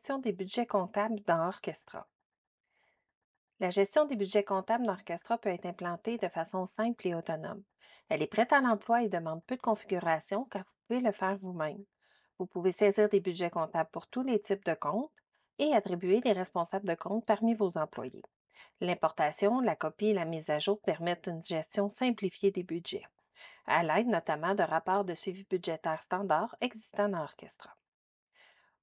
gestion des budgets comptables dans Orchestra. La gestion des budgets comptables dans Orchestra peut être implantée de façon simple et autonome. Elle est prête à l'emploi et demande peu de configuration car vous pouvez le faire vous-même. Vous pouvez saisir des budgets comptables pour tous les types de comptes et attribuer des responsables de compte parmi vos employés. L'importation, la copie et la mise à jour permettent une gestion simplifiée des budgets, à l'aide notamment de rapports de suivi budgétaire standard existants dans Orchestra.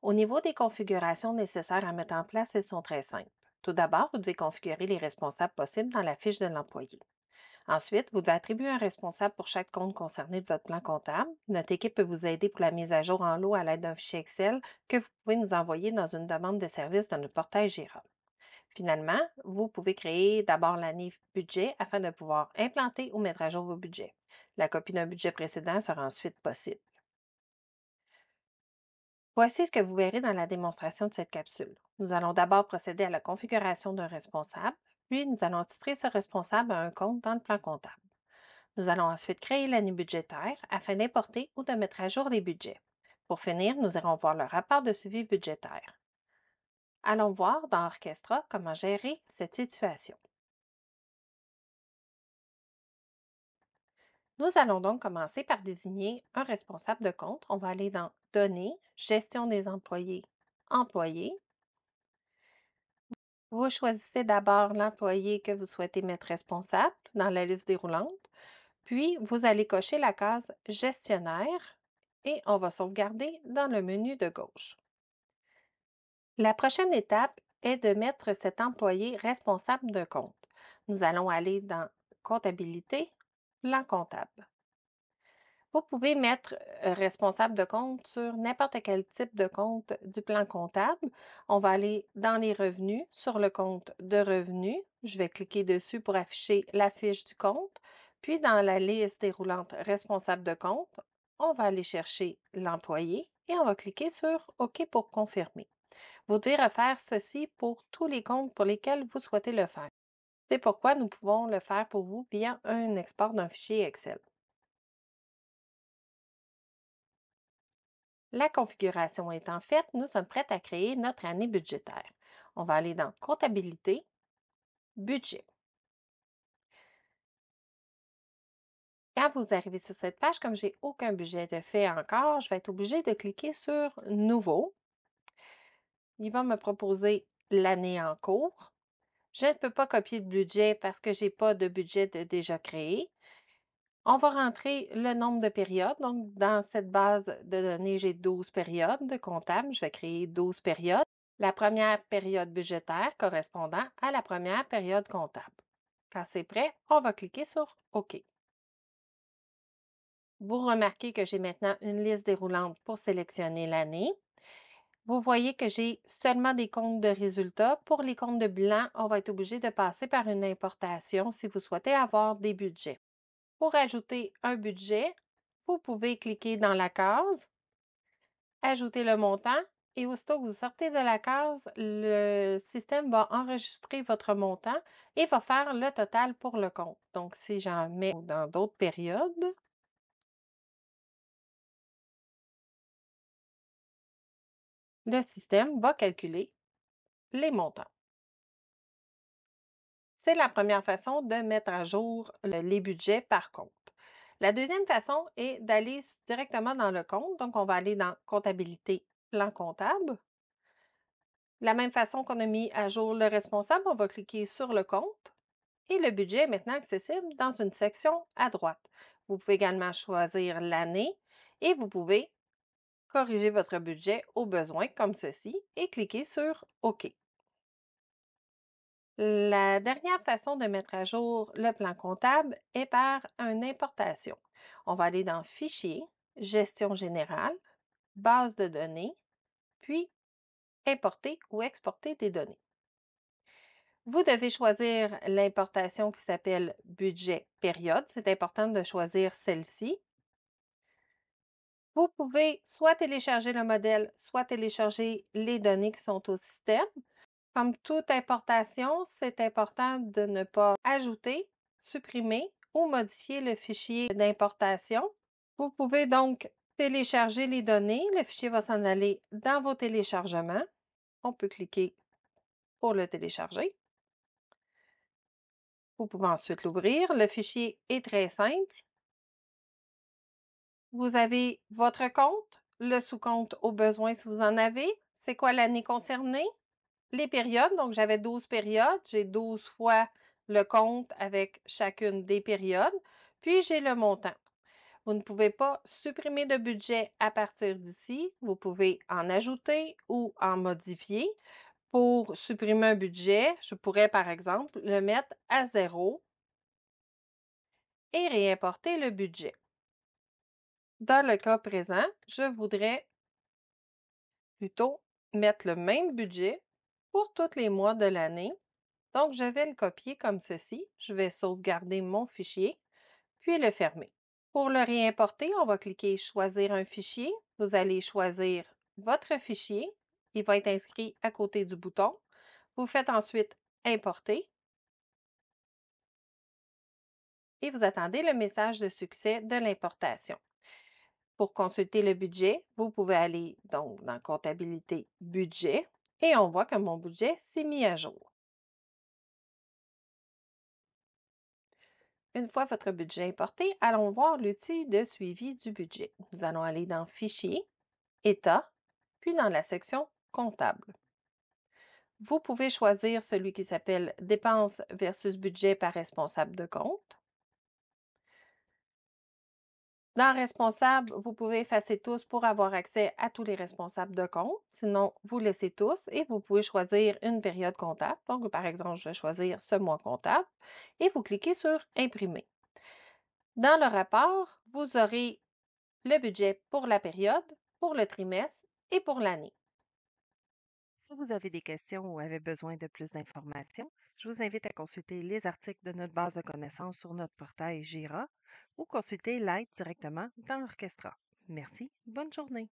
Au niveau des configurations nécessaires à mettre en place, elles sont très simples. Tout d'abord, vous devez configurer les responsables possibles dans la fiche de l'employé. Ensuite, vous devez attribuer un responsable pour chaque compte concerné de votre plan comptable. Notre équipe peut vous aider pour la mise à jour en lot à l'aide d'un fichier Excel que vous pouvez nous envoyer dans une demande de service dans notre portail Jira. Finalement, vous pouvez créer d'abord l'année budget afin de pouvoir implanter ou mettre à jour vos budgets. La copie d'un budget précédent sera ensuite possible. Voici ce que vous verrez dans la démonstration de cette capsule. Nous allons d'abord procéder à la configuration d'un responsable, puis nous allons titrer ce responsable à un compte dans le plan comptable. Nous allons ensuite créer l'année budgétaire afin d'importer ou de mettre à jour les budgets. Pour finir, nous irons voir le rapport de suivi budgétaire. Allons voir dans Orchestra comment gérer cette situation. Nous allons donc commencer par désigner un responsable de compte. On va aller dans Données, Gestion des employés, Employés. Vous choisissez d'abord l'employé que vous souhaitez mettre responsable dans la liste déroulante, puis vous allez cocher la case Gestionnaire et on va sauvegarder dans le menu de gauche. La prochaine étape est de mettre cet employé responsable de compte. Nous allons aller dans Comptabilité, Plan comptable. Vous pouvez mettre responsable de compte sur n'importe quel type de compte du plan comptable. On va aller dans les revenus, sur le compte de revenus. Je vais cliquer dessus pour afficher la fiche du compte. Puis dans la liste déroulante responsable de compte, on va aller chercher l'employé et on va cliquer sur OK pour confirmer. Vous devez refaire ceci pour tous les comptes pour lesquels vous souhaitez le faire. C'est pourquoi nous pouvons le faire pour vous via un export d'un fichier Excel. La configuration étant faite, nous sommes prêts à créer notre année budgétaire. On va aller dans Comptabilité, Budget. Quand vous arrivez sur cette page, comme je n'ai aucun budget de fait encore, je vais être obligée de cliquer sur Nouveau. Il va me proposer l'année en cours. Je ne peux pas copier de budget parce que je n'ai pas de budget déjà créé. On va rentrer le nombre de périodes. Donc, dans cette base de données, j'ai 12 périodes comptables. Je vais créer 12 périodes. La première période budgétaire correspondant à la première période comptable. Quand c'est prêt, on va cliquer sur OK. Vous remarquez que j'ai maintenant une liste déroulante pour sélectionner l'année. Vous voyez que j'ai seulement des comptes de résultats. Pour les comptes de bilan, on va être obligé de passer par une importation si vous souhaitez avoir des budgets. Pour ajouter un budget, vous pouvez cliquer dans la case, ajouter le montant et aussitôt que vous sortez de la case, le système va enregistrer votre montant et va faire le total pour le compte. Donc, si j'en mets dans d'autres périodes, le système va calculer les montants. C'est la première façon de mettre à jour les budgets par compte. La deuxième façon est d'aller directement dans le compte. Donc, on va aller dans Comptabilité, Plan comptable. De la même façon qu'on a mis à jour le responsable, on va cliquer sur le compte et le budget est maintenant accessible dans une section à droite. Vous pouvez également choisir l'année et vous pouvez corriger votre budget au besoin comme ceci et cliquer sur OK. La dernière façon de mettre à jour le plan comptable est par une importation. On va aller dans Fichier, Gestion générale, Base de données, puis Importer ou exporter des données. Vous devez choisir l'importation qui s'appelle Budget période. C'est important de choisir celle-ci. Vous pouvez soit télécharger le modèle, soit télécharger les données qui sont au système. Comme toute importation, c'est important de ne pas ajouter, supprimer ou modifier le fichier d'importation. Vous pouvez donc télécharger les données. Le fichier va s'en aller dans vos téléchargements. on peut cliquer pour le télécharger. Vous pouvez ensuite l'ouvrir. Le fichier est très simple. Vous avez votre compte, le sous-compte au besoin si vous en avez. C'est quoi l'année concernée? Les périodes, donc j'avais 12 périodes. J'ai 12 fois le compte avec chacune des périodes. Puis j'ai le montant. Vous ne pouvez pas supprimer de budget à partir d'ici. Vous pouvez en ajouter ou en modifier. Pour supprimer un budget, je pourrais par exemple le mettre à 0 et réimporter le budget. Dans le cas présent, je voudrais plutôt mettre le même budget pour tous les mois de l'année. Donc, je vais le copier comme ceci. Je vais sauvegarder mon fichier, puis le fermer. Pour le réimporter, on va cliquer Choisir un fichier. Vous allez choisir votre fichier. Il va être inscrit à côté du bouton. Vous faites ensuite Importer et vous attendez le message de succès de l'importation. Pour consulter le budget, vous pouvez aller donc dans Comptabilité, Budget et on voit que mon budget s'est mis à jour. Une fois votre budget importé, allons voir l'outil de suivi du budget. Nous allons aller dans Fichier, État, puis dans la section Comptable. Vous pouvez choisir celui qui s'appelle Dépenses versus budget par responsable de compte. Dans Responsable, vous pouvez effacer tous pour avoir accès à tous les responsables de compte. Sinon, vous laissez tous et vous pouvez choisir une période comptable. Donc, par exemple, je vais choisir ce mois comptable et vous cliquez sur Imprimer. Dans le rapport, vous aurez le budget pour la période, pour le trimestre et pour l'année. Si vous avez des questions ou avez besoin de plus d'informations, je vous invite à consulter les articles de notre base de connaissances sur notre portail Jira ou consulter l'aide directement dans Orchestra. Merci, bonne journée.